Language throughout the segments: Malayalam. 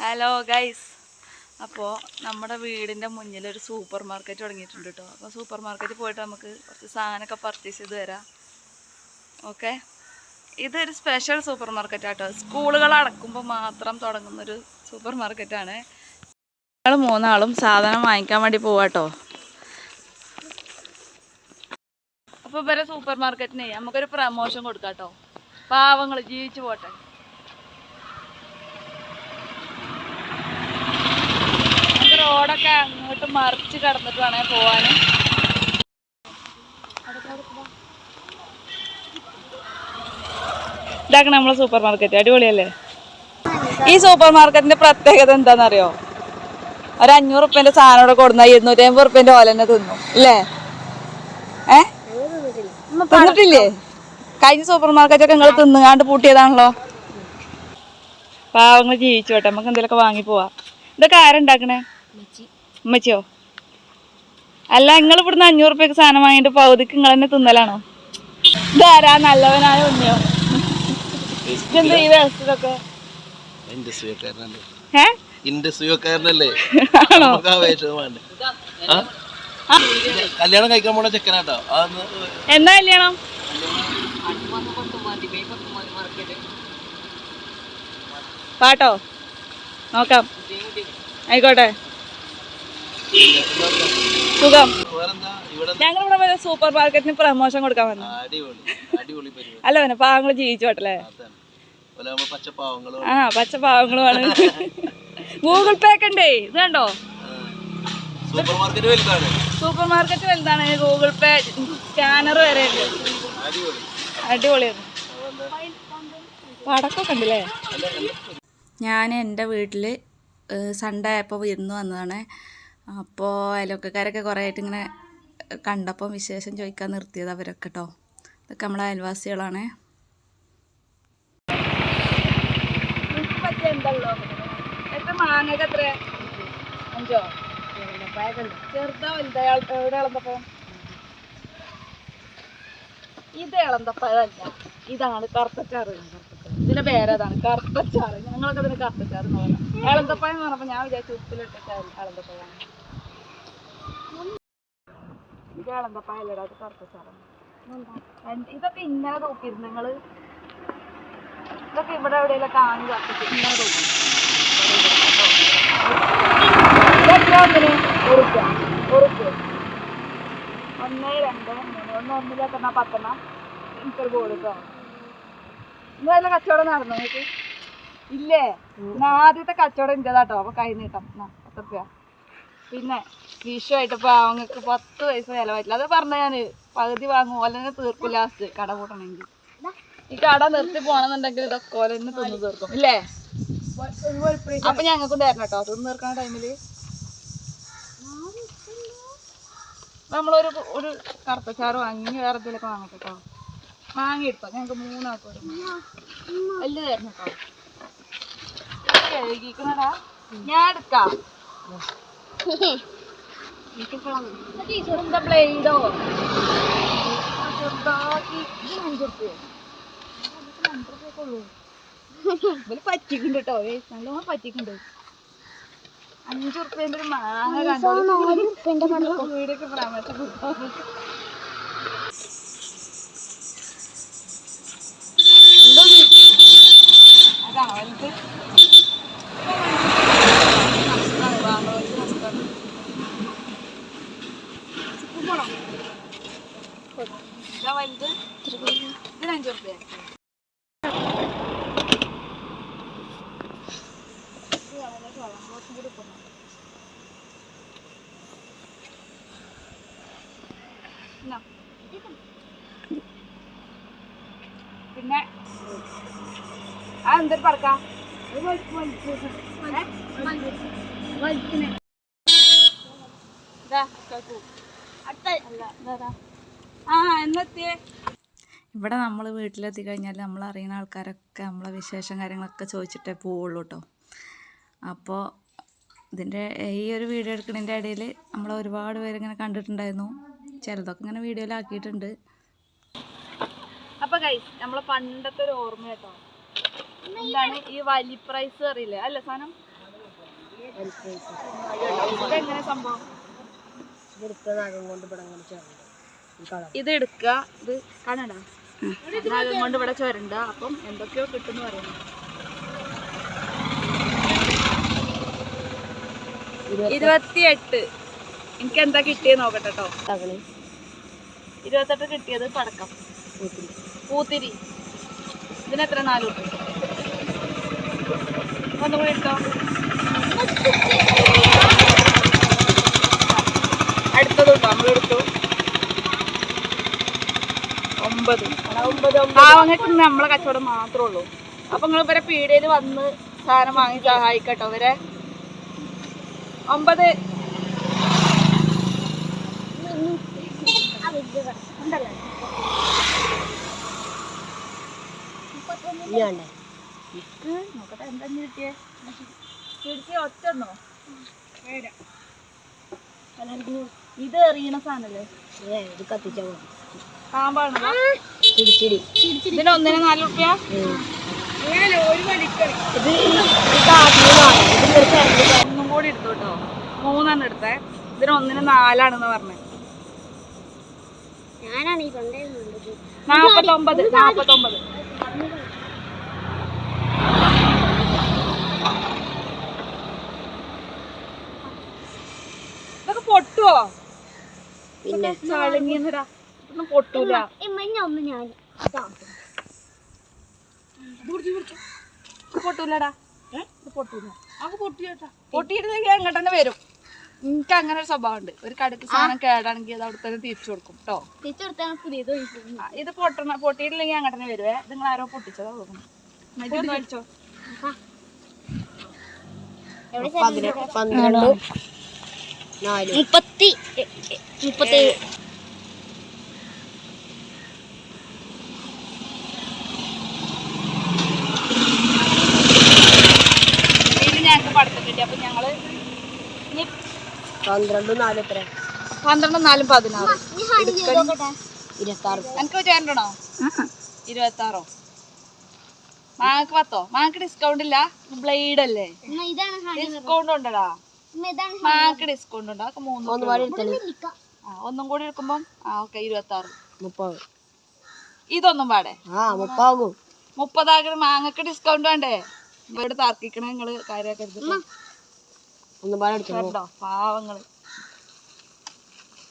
ഹലോ ഗൈസ്, അപ്പോൾ നമ്മുടെ വീടിൻ്റെ മുന്നിൽ ഒരു സൂപ്പർ മാർക്കറ്റ് തുടങ്ങിയിട്ടുണ്ട് കേട്ടോ. അപ്പോൾ സൂപ്പർ മാർക്കറ്റിൽ പോയിട്ട് നമുക്ക് കുറച്ച് സാധനമൊക്കെ പർച്ചേസ് ചെയ്ത് തരാം. ഓക്കെ, ഇതൊരു സ്പെഷ്യൽ സൂപ്പർ മാർക്കറ്റ് ആട്ടോ. സ്കൂളുകൾ അടക്കുമ്പോൾ മാത്രം തുടങ്ങുന്നൊരു സൂപ്പർ മാർക്കറ്റാണ്. ഞങ്ങൾ മൂന്നാളും സാധനം വാങ്ങിക്കാൻ വേണ്ടി പോവാട്ടോ. അപ്പോൾ ഇവരെ സൂപ്പർ മാർക്കറ്റിനെ നമുക്കൊരു പ്രമോഷൻ കൊടുക്കാം കേട്ടോ. പാവങ്ങൾ ജീവിച്ചു പോട്ടെ. റോഡൊക്കെ അങ്ങോട്ട് മറിച്ച് കടന്നിട്ട് വേണേ പോവാൻ. ഇതാക്കണം നമ്മളെ സൂപ്പർ മാർക്കറ്റ്. അടിപൊളിയല്ലേ? ഈ സൂപ്പർ മാർക്കറ്റിന്റെ പ്രത്യേകത എന്താണെന്നറിയോ? ഒരു 500 റുപ്യന്റെ സാധനം ഇവിടെ കൊടുന്ന 250 റുപ്യന്റെ ഓല തന്നെ തിന്നു അല്ലേ? തിന്നിട്ടില്ലേ? കഴിഞ്ഞ സൂപ്പർ മാർക്കറ്റൊക്കെ നിങ്ങൾ തിന്നുകാണ്ട് പൂട്ടിയതാണല്ലോ. പാവങ്ങൾ ജീവിച്ചോട്ടെ, നമുക്ക് എന്തെങ്കിലുമൊക്കെ വാങ്ങി പോവാ. ഇതൊക്കെ ആരുണ്ടാക്കണേ? ഉമ്മച്ചിയോ? അല്ല, നിങ്ങൾ ഇവിടുന്ന് 500 റുപ്യക്ക് സാധനം വാങ്ങിയിട്ട് പകുതിക്ക് നിങ്ങൾ തന്നെ തിന്നലാണോ? ഇതാരാ നല്ലവനായ ഉണ്ണിയോ? ഇതെന്താ ഈ വ്യവസ്ഥയൊക്കെ? കല്യാണം കഴിക്കാൻ പോണ ചെക്കനാട്ടോ. എന്താ കല്യാണം? പാട്ടോ നോക്കാം, ആയിക്കോട്ടെ. സുഖം. ഞങ്ങളിവിടെ സൂപ്പർ മാർക്കറ്റിന് പ്രമോഷൻ കൊടുക്കാൻ വന്നു. അല്ല, പിന്നെ പാവങ്ങൾ ജീവിച്ചോട്ടല്ലേ? ആ, പച്ചപ്പാവങ്ങളുമാണ്. ഗൂഗിൾ പേ ഒക്കെ ഉണ്ടേ. ഇത് കണ്ടോ? സൂപ്പർ മാർക്കറ്റ് വലുതാണ്. ഗൂഗിൾ പേ സ്കാനർ വരെ ഉണ്ട്. അടിപൊളിയാണ്. പടക്കൊക്കെ ഉണ്ടല്ലേ? ഞാൻ എൻ്റെ വീട്ടിൽ സൺഡേ ആയപ്പോൾ വിരുന്ന് വന്നതാണ്. അപ്പോൾ അയൽവക്കക്കാരൊക്കെ കുറേ ആയിട്ട് ഇങ്ങനെ കണ്ടപ്പോൾ വിശേഷം ചോദിക്കാൻ നിർത്തിയത് അവരൊക്കെ കേട്ടോ. ഇതൊക്കെ നമ്മളെ അയൽവാസികളാണ്. മാങ്ങക്ക് എത്ര? 5 ചെറുതാ വലുതാ? എവിടെ ഇളന്തപ്പം? ഇത് ഇളന്തപ്പഴല്ല, ഇതാണ് കറുത്തച്ചാറ്. ഇതിന്റെ പേരതാണ് കറുത്തച്ചാറ്. ഞങ്ങളൊക്കെ ഇതിന് കറുത്തച്ചാറ് എന്ന് പറയാം. ഇളന്തപ്പഴം എന്ന് പറഞ്ഞപ്പോൾ ഞാൻ വിചാരിച്ചു ഉപ്പിലിട്ട ഇളന്തപ്പഴമാണ്. ഇത് ഇളന്തപ്പഴല്ലടാ, അത് കറുത്തച്ചാറാണ്. ഇതൊക്കെ ഇങ്ങനെ നോക്കിയിരുന്നു നിങ്ങള്. ഇതൊക്കെ ഇവിടെ എവിടെയെല്ലാം കാണി കറുത്തിട്ട് ഇങ്ങനെ നോക്കി. ഇതൊക്കെ ഒന്നിന് 1 റുപ്യ. 1 2 3 ഒന്നിലേക്ക് 10 എനിക്കൊരു ബോർഡ് കേട്ടോ. ഇന്ന് വല്ല കച്ചവടം നടന്നു നിങ്ങൾക്ക്? ഇല്ലേ? ആദ്യത്തെ കച്ചവടം ഇന്റേതാട്ടോ. അപ്പൊ കൈ നീട്ടം 10 റുപ്യ. പിന്നെ വിഷുവായിട്ട് പാവങ്ങൾക്ക് 10 പൈസ ചിലവായിട്ടില്ല. അത് പറഞ്ഞ ഞാന് പകുതി വാങ്ങും, ഓലെന്നെ തീർക്കും. ലാസ്റ്റ് കട കൂട്ടണമെങ്കിൽ ഈ കട നിർത്തി പോണെന്നുണ്ടെങ്കിൽ ഇതൊക്കെ ഓലെന്നെ തിന്നു തീർക്കും ഇല്ലേ? അപ്പൊ ഞങ്ങൾക്കും തരണം കേട്ടോ തിന്ന് തീർക്കണ ടൈമില്. നമ്മളൊരു കറുത്തച്ചാറ് വാങ്ങി വേറെ എന്തെങ്കിലുമൊക്കെ വാങ്ങട്ടെ കേട്ടോ. വാങ്ങി എടുത്തോ, ഞങ്ങൾക്ക് 3 ആൾക്കും വലിയ തരണം കേട്ടോ. കഴുകിക്കണടാ, ഞാൻ എടുക്കാം. എന്താ ബ്ലേഡോ? ചെറുതാക്കി 5 റുപ്യ. 2 റുപ്യൊക്കെ ഉള്ളൂ. ഇവര് പറ്റിക്കുന്നുണ്ട് കേട്ടോ. നല്ലോണം പറ്റിക്കുന്നുണ്ട്. 5 റുപ്യന്റെ ഒരു മാങ്ങ കണ്ടു വീടൊക്കെ പ്രമേശം കൊടുത്തോ. അതാണോ വലുത്? ഇതാ വലുത്. ഇതിന് 5 റുപ്യ. പിന്നെ എന്തൊരു പടക്കാം ഇവിടെ നമ്മൾ വീട്ടിലെത്തി കഴിഞ്ഞാൽ നമ്മൾ അറിയുന്ന ആൾക്കാരൊക്കെ നമ്മളെ വിശേഷം കാര്യങ്ങളൊക്കെ ചോദിച്ചിട്ടേ പോവുള്ളൂ കേട്ടോ. അപ്പോൾ ഇതിൻ്റെ ഈ ഒരു വീഡിയോ എടുക്കുന്നതിൻ്റെ ഇടയിൽ നമ്മൾ ഒരുപാട് പേരിങ്ങനെ കണ്ടിട്ടുണ്ടായിരുന്നു. ചിലതൊക്കെ ഇങ്ങനെ വീഡിയോയിലാക്കിയിട്ടുണ്ട്. അപ്പോൾ ഗൈസ്, നമ്മളെ പണ്ടത്തെ ഒരു ഓർമ്മ കേട്ടോ. എന്താണ് ഈ വലി പ്രൈസ് അറിയില്ലേ? അല്ല സാധനം ഇതെങ്ങനെ സംഭവം? ഇത് എടുക്കുക, ഇത് കാണണ്ട നാഗം കൊണ്ട് ഇവിടെ ചുരണ്ട. അപ്പം എന്തൊക്കെയോ കിട്ടും പറയുന്നു. 28. എനിക്ക് എന്താ കിട്ടിയത് നോക്കട്ടെ കേട്ടോ. 28 കിട്ടിയത് പടക്കം, പൂത്തിരി. ഇതിനെത്ര? 4 കിട്ടും. ഒന്നുകൂടി ഇട്ടോ. അടുത്തതുണ്ടോ? നമ്മളെടുത്തു 9. പാവങ്ങൾക്ക് നമ്മളെ കച്ചവടം മാത്രമേ ഉള്ളൂ. അപ്പൊ നിങ്ങൾ ഇവരെ പീടികയിൽ വന്ന് സാധനം വാങ്ങി സഹായിക്കട്ടോ ഇവരെ. 9. നോക്കട്ടെ എന്താ കിട്ടിയേ. പിടിച്ച് ഒറ്റന്നോ? ഇത് എറിയണ സാധനല്ലേ? ഇത് കത്തിച്ചാ പാമ്പാണോ? ഇതിന് 1-ന് 4 റുപ്യ. ഒന്നും കൂടി എടുത്തു കേട്ടോ. 3 എടുത്തേ. ഇതിന് 1-ന് 4 പറഞ്ഞേ. 49. ഇതൊക്കെ പൊട്ടുവോ? പിന്നെ ചളങ്ങിടാ. ഒന്നും പൊട്ടൂല. പൊട്ടൂലടാ. പൊട്ടൂല. പൊട്ടിയിട്ടില്ലെങ്കിൽ അങ്ങോട്ട് തന്നെ വരും. എനിക്ക് അങ്ങനെ ഒരു സ്വഭാവം ഉണ്ട്. ഒരു കടക്ക് സാധനം കേടാണെങ്കിൽ അത് അവിടെ തന്നെ തിരിച്ചു കൊടുക്കും കേട്ടോ. ഇത് പൊട്ടിയിട്ടില്ലെങ്കിൽ അങ്ങോട്ട് തന്നെ വരുവേ. നിങ്ങൾ ആരോ പൊട്ടിച്ചതാ തോന്നുന്നു. വലിച്ചോ. 37. ഞങ്ങൾക്ക് പഠിത്തം കിട്ടി. അപ്പൊ ഞങ്ങള് 12, 4 എത്ര? 12, 4, 16. 26. എനിക്ക് ചേരണ്ടോ? 26. മാങ്ങക്ക് 10. മാങ്ങക്ക് ഡിസ്കൗണ്ട് ഇല്ല. ബ്ലേഡ് അല്ലേ? ഡിസ്കൗണ്ട് ഉണ്ടടാ. മാങ്ങക്ക് ഡിസ്കൗണ്ട് ഉണ്ട്. അതൊക്കെ 3. ഒന്നും കൂടി എടുക്കുമ്പം 26. 30. ഇതൊന്നും പാടെ 30 മാങ്ങക്ക് ഡിസ്കൗണ്ട് വേണ്ടേ? ഇവിടെ തർക്കിക്കണ നിങ്ങള് കാര്യാക്കരുത് കേട്ടോ. പാവങ്ങള്.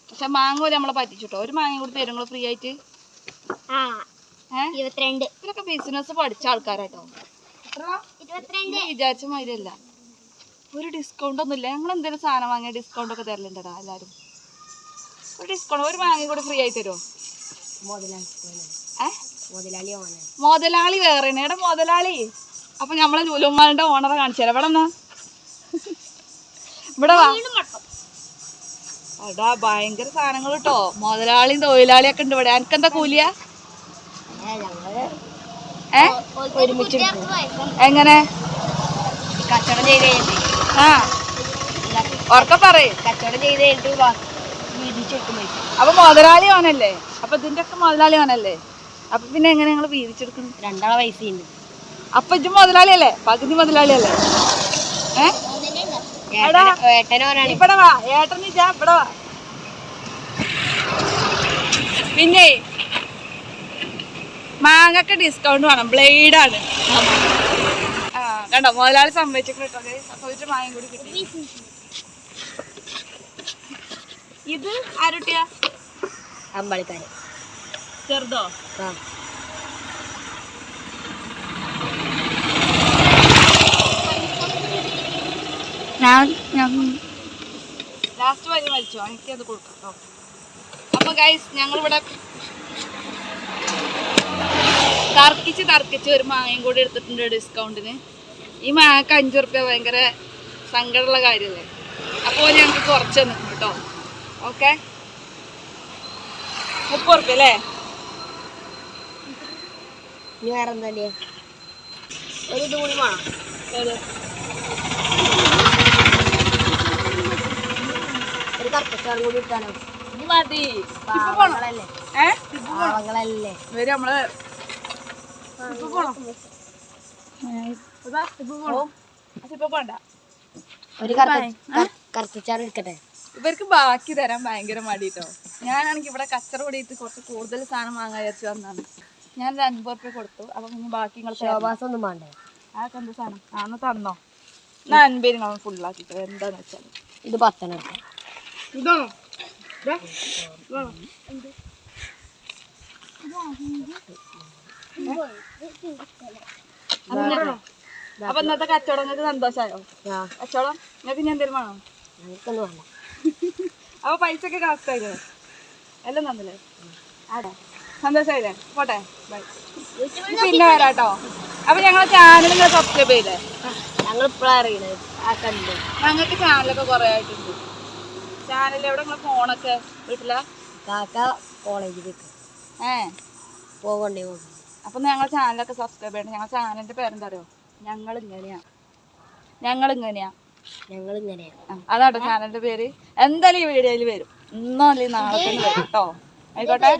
പക്ഷെ മാങ്ങ നമ്മളെ പറ്റിച്ചിട്ടോ. ഒരു മാങ്ങ കൂടി തരും നിങ്ങള് ഫ്രീ ആയിട്ട്. 22. ഇവരൊക്കെ ബിസിനസ് പഠിച്ച ആൾക്കാരാട്ടോ. വിചാരിച്ച മാതിരിയല്ല. ഒരു ഡിസ്കൗണ്ട് ഒന്നും ഇല്ല. ഞങ്ങൾ എന്തെങ്കിലും സാധനം വാങ്ങിയ ഡിസ്കൗണ്ട് ഒക്കെ തരലുണ്ടടാ എല്ലാരും. ഒരു ഡിസ്കൗണ്ട്, ഒരു മാങ്ങ കൂടി ഫ്രീ ആയി തരുമോ? മുതലാളി വേറെ എടാ മുതലാളി. അപ്പൊ നമ്മളെ ജൂലുമാരുടെ ഓണറെ കാണിച്ചു തരാം. ഇവിടെ എന്നാ ഇവിടെ വാ. എടാ ഭയങ്കര സാധനങ്ങൾ കേട്ടോ. മുതലാളിയും തൊഴിലാളിയൊക്കെ ഉണ്ട് ഇവിടെ. എനിക്കെന്താ കൂലിയാ? എങ്ങനെ കച്ചവടം ചെയ്ത് ഉറക്കെ പറയും. കച്ചവടം ചെയ്ത് അപ്പൊ മുതലാളി ഓനല്ലേ? അപ്പൊ ഇതിന്റെ ഒക്കെ മുതലാളി ഓനല്ലേ? അപ്പൊ പിന്നെ എങ്ങനെ ഞങ്ങള് വീതിച്ചെടുക്കണം? 2 പൈസയുണ്ട്. അപ്പൊ ഇത് മുതലാളിയല്ലേ? പകുതി മുതലാളിയല്ലേ? ഇവിടെ വാ ഏട്ടൻ. ഇവിടെ വാ. പിന്നെ മാങ്ങക്ക് ഡിസ്കൗണ്ട് വേണം. ബ്ലേഡാണ്. കണ്ടോ മുതലാളി സമ്മതിച്ചിട്ടോ. അപ്പൊ ഒരു മാങ്ങ കൂടി കിട്ടി. ഇത് ആരുട്ടിയാ? അമ്പാളിക്കാരൻ. ചെറുതോ? ലാസ്റ്റ് വരി വലിച്ചോ. എനിക്കത് കൊടുക്കാം. അപ്പൊ ഗൈസ് ഞങ്ങളിവിടെ തർക്കിച്ച് ഒരു മാങ്ങയും കൂടി എടുത്തിട്ടുണ്ട് ഡിസ്കൗണ്ടിന്. ഈ മാങ്ങക്ക് 5 റുപ്യ ഭയങ്കര സങ്കടമുള്ള കാര്യമല്ലേ? അപ്പോൾ ഞങ്ങൾക്ക് കുറച്ച് തന്നിട്ടുണ്ട് കേട്ടോ. ഓക്കെ 30 റുപ്യ അല്ലേ? വേറെ എന്താ ഒരു ഇത് കൂടി വേണം. ഒരു കറുപ്പച്ചാറും കൂടി ഇട്ടാലോ? ഇത് മതി. വരും നമ്മള് പോണ്ട. ഒരു കറുത്തച്ചാറ് എടുക്കട്ടെ. ഇവർക്ക് ബാക്കി തരാൻ ഭയങ്കര മടിട്ടോ. ഞാനാണെങ്കിൽ ഇവിടെ കച്ചറ കൂടിയിട്ട് കുറച്ച് കൂടുതൽ സാധനം വാങ്ങാൻ വിചാരിച്ചു വന്നാണ്. ഞാൻ 50 രൂപ കൊടുത്തു. അപ്പൊ പിന്നെ ബാക്കി നിങ്ങൾ ശോഭാസം ഒന്നും വേണ്ടേ? അതൊക്കെ എന്ത് സാധനം ആന്ന് തന്നോ? ഞാൻ 50 നിങ്ങൾ ഫുള്ളാക്കിട്ടോ. എന്താന്ന് വെച്ചാൽ ഇത് 10 എടുക്കാം. ഇതാണോ? അപ്പൊ ഇന്നത്തെ കച്ചവടം നിങ്ങൾക്ക് സന്തോഷമായോ? കച്ചവടം നിങ്ങൾക്ക് ഇനി എന്തെങ്കിലും വേണോ? എനിക്കൊന്നും വേണ്ട. അപ്പൊ പൈസ ഒക്കെ കറക്റ്റായില്ലേ? എല്ലാം തന്നില്ലേ? ആടെ സന്തോഷമായില്ലേ? പോട്ടെ, ബൈ. പിന്നെ വരാട്ടോ. അപ്പൊ ഞങ്ങളെ ചാനൽ നിങ്ങൾ സബ്സ്ക്രൈബ് ചെയ്തേ. ഞങ്ങൾ ഇപ്പോഴാണ് അറിയണത് ആ കണ്ട്. ഞങ്ങൾക്ക് ചാനലൊക്കെ കുറെ ആയിട്ടുണ്ട്. ചാനൽ എവിടെ നിങ്ങൾ ഫോണൊക്കെ വീട്ടിലാ? കാക്ക കോളേജിലേക്ക് പോകണ്ടേ പോകും. അപ്പൊ ഞങ്ങൾ ചാനലൊക്കെ സബ്സ്ക്രൈബ് ചെയ്യണം. ഞങ്ങളുടെ ചാനലിന്റെ പേരെന്താ അറിയോ? ഞങ്ങളിങ്ങനെയാ. അതാട്ടോ ചാനലിന്റെ പേര്. എന്തായാലും ഈ വീഡിയോയിൽ വരും. ഇന്നോ അല്ലെങ്കിൽ നാളെ തന്നെ വരും കേട്ടോ. ആയിക്കോട്ടെ.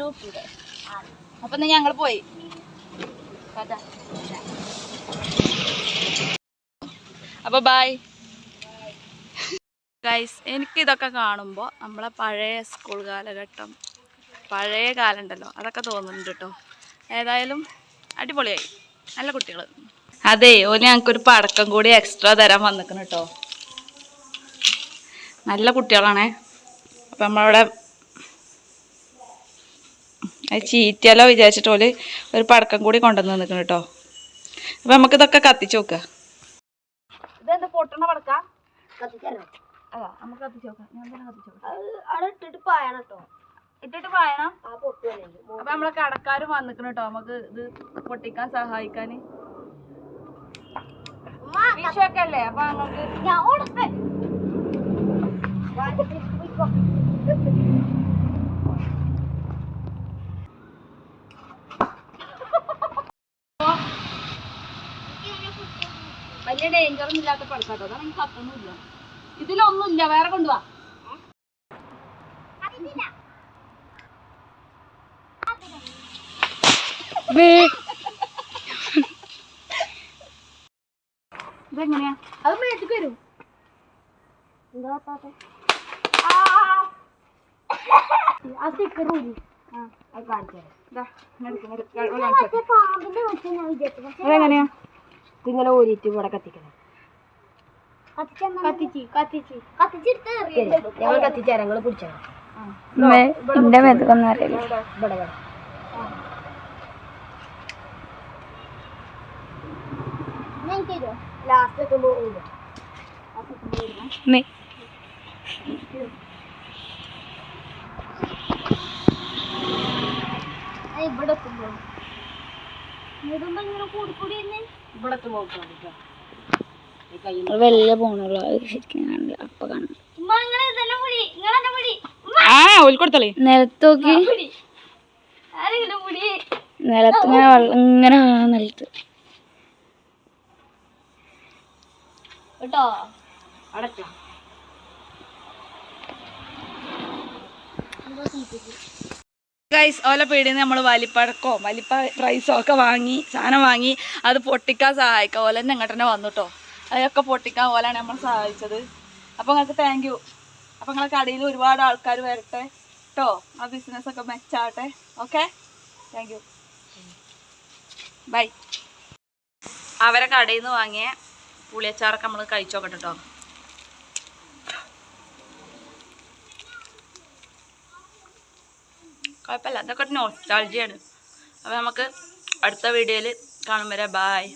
അപ്പൊ ഞങ്ങൾ പോയി. അപ്പൊ ബൈ ഗൈസ്. എനിക്കിതൊക്കെ കാണുമ്പോൾ നമ്മളെ പഴയ സ്കൂൾ കാലഘട്ടം, പഴയ കാലം ഉണ്ടല്ലോ, അതൊക്കെ തോന്നുന്നുണ്ട് കേട്ടോ. ഏതായാലും അടിപൊളിയായി. നല്ല കുട്ടികൾ. അതെ, ഓല് ഞങ്ങൾക്കൊരു പടക്കം കൂടി എക്സ്ട്രാ തരാൻ വന്നിക്കണം കേട്ടോ. നല്ല കുട്ടികളാണേ. അപ്പം നമ്മളവിടെ ചീറ്റിയാലോ വിചാരിച്ചിട്ട് ഓല് ഒരു പടക്കം കൂടി കൊണ്ടുവന്ന് നിൽക്കണം കേട്ടോ. അപ്പം നമുക്കിതൊക്കെ കത്തിച്ച് നോക്കാം. ഇതെന്താ പൊട്ടണ പടക്ക? അതാ നമുക്ക് കത്തിച്ച് നോക്കാം. ഞാൻ തന്നെ കത്തിച്ച് നോക്കാം. ഇട്ടിട്ട് പായണം. അപ്പൊ നമ്മളെ കടക്കാരും വന്നിക്കണം കേട്ടോ നമുക്ക് ഇത് പൊട്ടിക്കാൻ സഹായിക്കാൻ. വിഷയൊക്കെ അല്ലേ? അപ്പൊ നമുക്ക് വലിയ ഡേഞ്ചറൊന്നും ഇല്ലാത്ത പടക്കാട്ടോ. അതാണ് എനിക്ക് കത്തൊന്നുമില്ല. ഇതിലൊന്നുമില്ല. വേറെ കൊണ്ടുപോവാ. ഇതെങ്ങനെയാ? അത് മേടിച്ചിട്ട് വരും. അതെങ്ങനെയാ? ഇതിങ്ങനെ ഊരിയിട്ട് ഇവിടെ കത്തിക്കണം. ഞങ്ങൾ കത്തിച്ചേരാം. ഞങ്ങൾ പിടിച്ചേരാം. എന്റെ മേത്തൊന്നും അറിയില്ല. ഇവിടെ ലാസ്റ്റ് എത്തുമ്പോ ഇവിടെ എത്തുമ്പോ വലിയ പോണല്ലോ. ശരിക്കും കാണില്ല. അപ്പൊ കാണാം. കൊടുത്തളേ നിലത്ത് നോക്കി. നിലത്ത് ഇങ്ങനെ വെള്ളം ഇങ്ങനെ നിലത്ത് കേട്ടോ. അടക്കാം. ഗൈസ്, ഓല പീടിയിൽ നമ്മൾ വലിപ്പ പ്രൈസോ ഒക്കെ വാങ്ങി സാധനം വാങ്ങി അത് പൊട്ടിക്കാൻ സഹായിക്കാം. ഓല തന്നെ ഇങ്ങോട്ട് തന്നെ വന്നു കേട്ടോ. അതൊക്കെ പൊട്ടിക്കാൻ ഓലാണ് നമ്മൾ സഹായിച്ചത്. അപ്പോൾ നിങ്ങൾക്ക് താങ്ക് യു. അപ്പോൾ നിങ്ങളെ കടയിൽ ഒരുപാട് ആൾക്കാർ വരട്ടെ കേട്ടോ. ആ ബിസിനസ്സൊക്കെ മെച്ചാവട്ടെ. Okay, thank you, by. അവരെ കടയിൽ നിന്ന് വാങ്ങിയ പുളിയച്ചാറൊക്കെ നമ്മൾ കഴിച്ചു നോക്കട്ടെ കേട്ടോ. കുഴപ്പമില്ല, അതൊക്കെ ഒരു നോസ്റ്റാൾജിയാണ്. അപ്പോൾ നമുക്ക് അടുത്ത വീഡിയോയിൽ കാണും വരെ ബായ്.